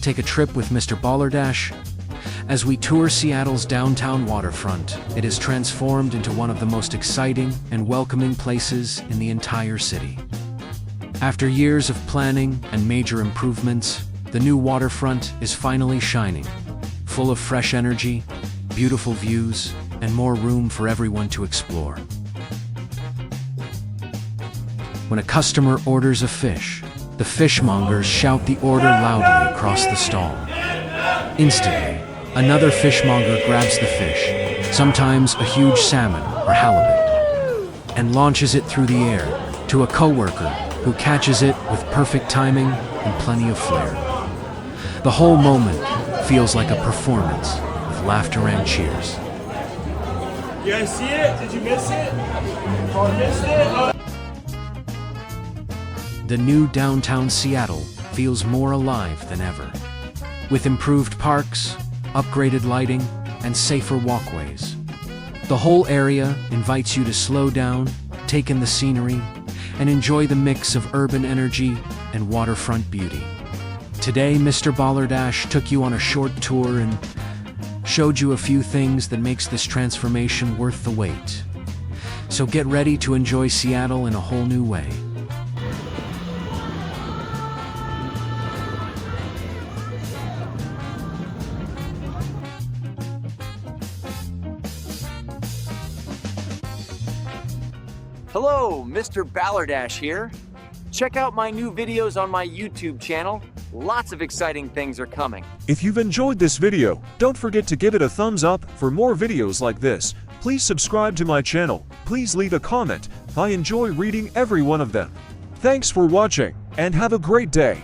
Take a trip with MrBalerdash. As we tour Seattle's downtown waterfront, it is transformed into one of the most exciting and welcoming places in the entire city. After years of planning and major improvements, the new waterfront is finally shining, full of fresh energy, beautiful views, and more room for everyone to explore. When a customer orders a fish, the fishmongers shout the order loudly across the stall. Instantly, another fishmonger grabs the fish, sometimes a huge salmon or halibut, and launches it through the air to a coworker who catches it with perfect timing and plenty of flair. The whole moment feels like a performance with laughter and cheers. You guys see it? Did you miss it? Oh, missed it? The new downtown Seattle feels more alive than ever. With improved parks, upgraded lighting, and safer walkways. The whole area invites you to slow down, take in the scenery, and enjoy the mix of urban energy and waterfront beauty. Today, MrBalerdash took you on a short tour and showed you a few things that makes this transformation worth the wait. So get ready to enjoy Seattle in a whole new way. Hello, MrBalerdash here. Check out my new videos on my YouTube channel. Lots of exciting things are coming. If you've enjoyed this video, don't forget to give it a thumbs up. For more videos like this, please subscribe to my channel. Please leave a comment. I enjoy reading every one of them. Thanks for watching, and have a great day.